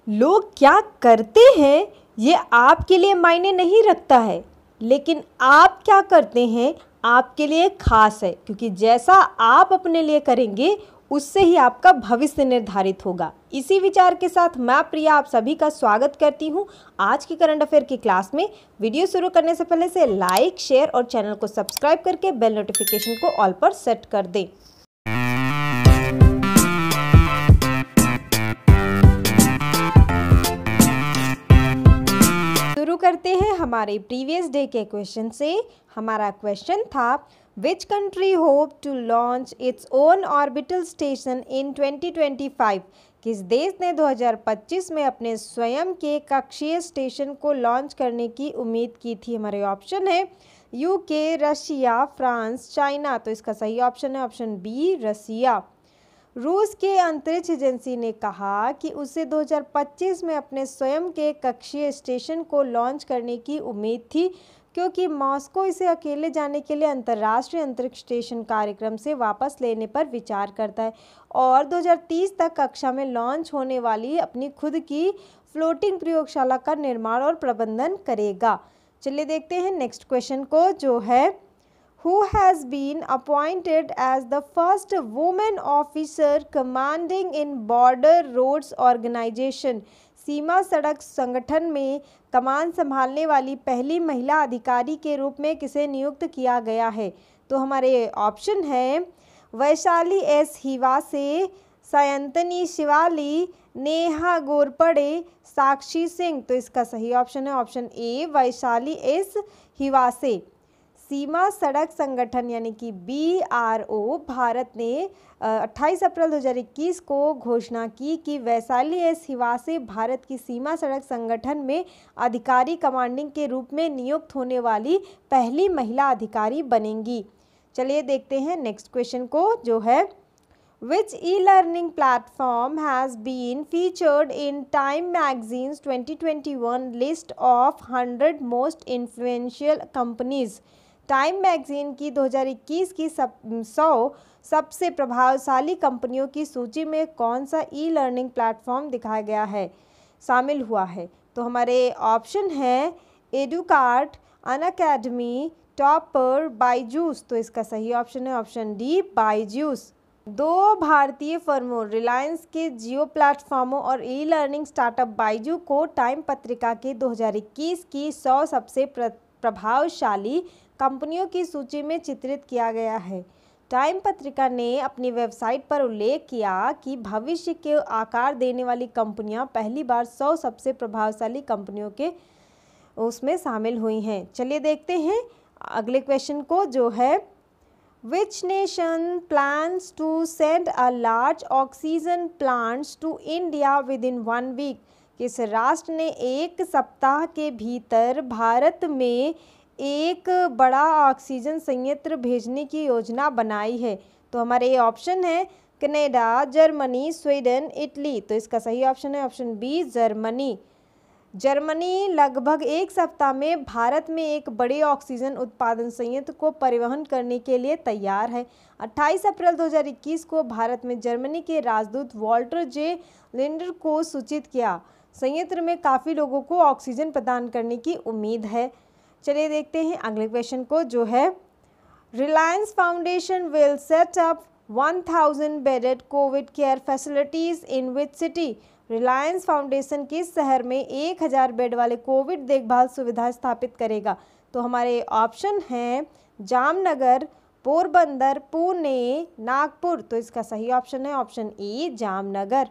लोग क्या करते हैं ये आपके लिए मायने नहीं रखता है, लेकिन आप क्या करते हैं आपके लिए खास है, क्योंकि जैसा आप अपने लिए करेंगे उससे ही आपका भविष्य निर्धारित होगा। इसी विचार के साथ मैं प्रिया आप सभी का स्वागत करती हूँ आज की करंट अफेयर की क्लास में। वीडियो शुरू करने से पहले से लाइक, शेयर और चैनल को सब्सक्राइब करके बेल नोटिफिकेशन को ऑल पर सेट कर दें। शुरू करते हैं हमारे प्रीवियस डे के क्वेश्चन से। हमारा क्वेश्चन था which country hope to launch its own orbital station in 2025। किस देश ने 2025 में अपने स्वयं के कक्षीय स्टेशन को लॉन्च करने की उम्मीद की थी। हमारे ऑप्शन है यूके, रशिया, फ्रांस, चाइना। तो इसका सही ऑप्शन है ऑप्शन बी, रसिया। रूस के अंतरिक्ष एजेंसी ने कहा कि उसे 2025 में अपने स्वयं के कक्षीय स्टेशन को लॉन्च करने की उम्मीद थी, क्योंकि मॉस्को इसे अकेले जाने के लिए अंतर्राष्ट्रीय अंतरिक्ष स्टेशन कार्यक्रम से वापस लेने पर विचार करता है और 2030 तक कक्षा में लॉन्च होने वाली अपनी खुद की फ्लोटिंग प्रयोगशाला का निर्माण और प्रबंधन करेगा। चलिए देखते हैं नेक्स्ट क्वेश्चन को, जो है who has been appointed as the first woman officer commanding in border roads organization। सीमा सड़क संगठन में कमान संभालने वाली पहली महिला अधिकारी के रूप में किसे नियुक्त किया गया है। तो हमारे ऑप्शन है वैशाली एस हिवासे, सायंतनी शिवाली, नेहा गोरपड़े, साक्षी सिंह। तो इसका सही ऑप्शन है option A, Vaishali S Hiwase. सीमा सड़क संगठन यानी कि BRO भारत ने 28 अप्रैल 2021 को घोषणा की कि वैशाली एस हिवासे भारत की सीमा सड़क संगठन में अधिकारी कमांडिंग के रूप में नियुक्त होने वाली पहली महिला अधिकारी बनेंगी। चलिए देखते हैं नेक्स्ट क्वेश्चन को, जो है Which e-learning platform has been featured in Time Magazine's 2021 list of 100 most influential companies। Time magazine की 2021 की 100 सबसे प्रभावशाली कंपनियों की सूची में कौन सा ई लर्निंग प्लेटफॉर्म दिखाया गया है, शामिल हुआ है। तो हमारे ऑप्शन है एडुकार्ट, अनअकैडमी, टॉपर, बायजूस। तो इसका सही ऑप्शन है ऑप्शन डी, बायजूस। दो भारतीय फर्मों रिलायंस के जियो प्लेटफॉर्मों और ई लर्निंग स्टार्टअप बायजू को टाइम पत्रिका के 2021 की 100 सबसे प्रभावशाली कंपनियों की सूची में चित्रित किया गया है। टाइम पत्रिका ने अपनी वेबसाइट पर उल्लेख किया कि भविष्य के आकार देने वाली कंपनियां पहली बार 100 सबसे प्रभावशाली कंपनियों के उसमें शामिल हुई हैं। चलिए देखते हैं अगले क्वेश्चन को, जो है which nation plans to send a large oxygen plants to India with in 1 week. किस राष्ट्र ने एक सप्ताह के भीतर भारत में एक बड़ा ऑक्सीजन संयंत्र भेजने की योजना बनाई है। तो हमारे ऑप्शन है कनाडा, जर्मनी, स्वीडन, इटली। तो इसका सही ऑप्शन है ऑप्शन बी, जर्मनी। जर्मनी लगभग एक सप्ताह में भारत में एक बड़े ऑक्सीजन उत्पादन संयंत्र को परिवहन करने के लिए तैयार है। 28 अप्रैल 2021 को भारत में जर्मनी के राजदूत वॉल्टर जे लिंडर को सूचित किया। संयंत्र में काफ़ी लोगों को ऑक्सीजन प्रदान करने की उम्मीद है। चलिए देखते हैं अगले क्वेश्चन को, जो है Reliance foundation will set up 1000 bedded Covid care facilities in which city. Reliance foundation किस शहर में 1000 बेड वाले कोविड देखभाल सुविधा स्थापित करेगा। तो हमारे ऑप्शन हैं जामनगर, पोरबंदर, पुणे, नागपुर। तो इसका सही ऑप्शन है option A, Jamnagar.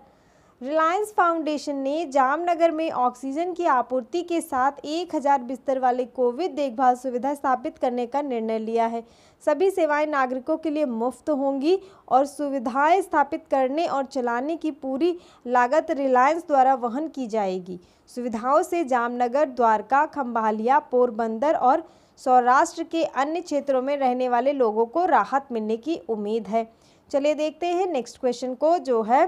Reliance foundation ने जामनगर में ऑक्सीजन की आपूर्ति के साथ 1000 बिस्तर वाले कोविड देखभाल सुविधा स्थापित करने का निर्णय लिया है। सभी सेवाएं नागरिकों के लिए मुफ्त होंगी और सुविधाएं स्थापित करने और चलाने की पूरी लागत रिलायंस द्वारा वहन की जाएगी। सुविधाओं से जामनगर, द्वारका, खंभालिया, पोरबंदर और सौराष्ट्र के अन्य क्षेत्रों में रहने वाले लोगों को राहत मिलने की उम्मीद है। चलिए देखते हैं नेक्स्ट क्वेश्चन को, जो है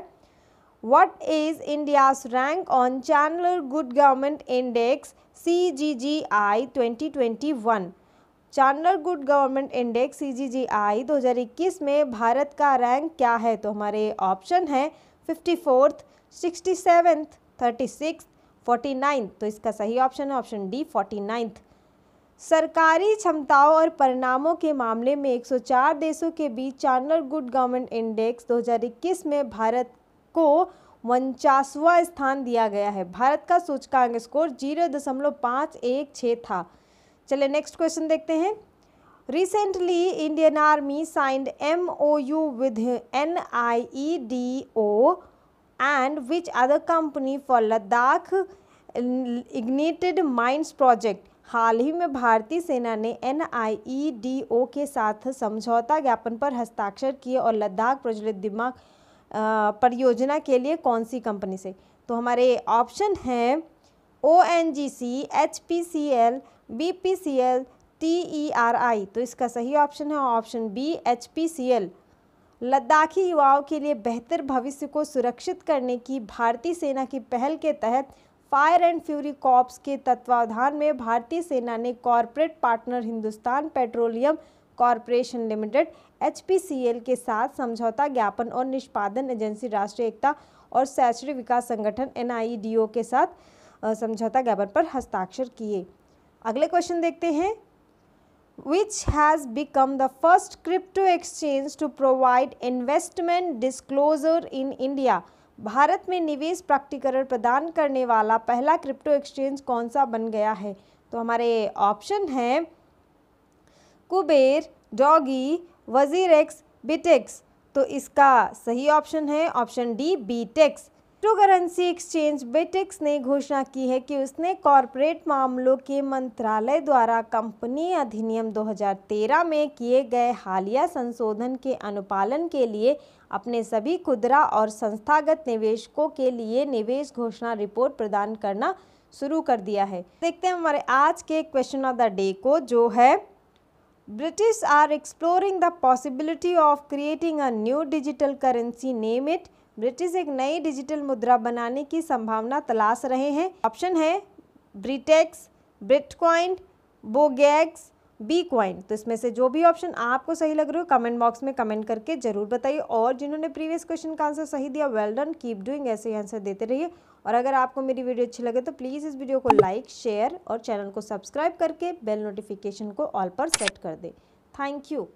What is India's rank on Chandler Good Government Index CGGI 2021? Chandler good government index CGGI 2021 में भारत का रैंक क्या है। तो हमारे ऑप्शन है 54th, 67th, 36, 49। तो इसका सही ऑप्शन है ऑप्शन डी 49। सरकारी क्षमताओं और परिणामों के मामले में 104 देशों के बीच चैंडलर गुड गवर्नमेंट इंडेक्स 2021 में भारत को 49वां स्थान दिया गया है। भारत का सूचकांक स्कोर 0.516 था। चलिए नेक्स्ट क्वेश्चन देखते हैं। Recently, Indian Army signed MOU with NIEDO and which other company for Ladakh Ignited Mines Project? हाल ही में भारतीय सेना ने NIEDO के साथ समझौता ज्ञापन पर हस्ताक्षर किए और लद्दाख प्रज्वलित दिमाग परियोजना के लिए कौन सी कंपनी से? तो हमारे ऑप्शन हैं ONGC, HPCL, BPCL, TERI। तो इसका सही ऑप्शन है ऑप्शन बी HPCL। लद्दाखी युवाओं के लिए बेहतर भविष्य को सुरक्षित करने की भारतीय सेना की पहल के तहत फायर एंड फ्यूरी कॉर्प्स के तत्वावधान में भारतीय सेना ने corporate partner Hindustan petroleum corporation limited HPCL के साथ समझौता ज्ञापन और निष्पादन एजेंसी राष्ट्रीय एकता और शैक्षणिक विकास संगठन NIEDO के साथ समझौता ज्ञापन पर हस्ताक्षर किए। अगले क्वेश्चन देखते हैं। Which has become the first crypto exchange to provide investment disclosure in India? Bharat में निवेश प्रकटीकरण प्रदान करने वाला पहला क्रिप्टो एक्सचेंज कौन सा बन गया है? तो हमारे ऑप्शन हैं कुबेर, डॉगी, वजीरेक्स, बिटेक्स। तो इसका सही ऑप्शन है option D Bitex. Cryptocurrency exchange Bitex ने घोषणा की है कि उसने कॉरपोरेट मामलों के मंत्रालय द्वारा कंपनी अधिनियम 2013 में किए गए हालिया संशोधन के अनुपालन के लिए अपने सभी खुदरा और संस्थागत निवेशकों के लिए निवेश घोषणा रिपोर्ट प्रदान करना शुरू कर दिया है। देखते हैं हमारे आज के क्वेश्चन ऑफ द डे को, जो है British are exploring the possibility of creating a new digital currency, name it. British एक नई डिजिटल मुद्रा बनाने की संभावना तलाश रहे हैं। ऑप्शन है ब्रिटेक्स, बिटकॉइन, बोगैक्स, बी कॉइन। तो इसमें से जो भी ऑप्शन आपको सही लग रहा हो कमेंट बॉक्स में कमेंट करके जरूर बताइए। और जिन्होंने प्रीवियस क्वेश्चन का आंसर सही दिया, वेल डन, कीप डूइंग, ऐसे ही आंसर देते रहिए। और अगर आपको मेरी वीडियो अच्छी लगे तो प्लीज़ इस वीडियो को लाइक, शेयर और चैनल को सब्सक्राइब करके बेल नोटिफिकेशन को ऑल पर सेट कर दे। Thank you.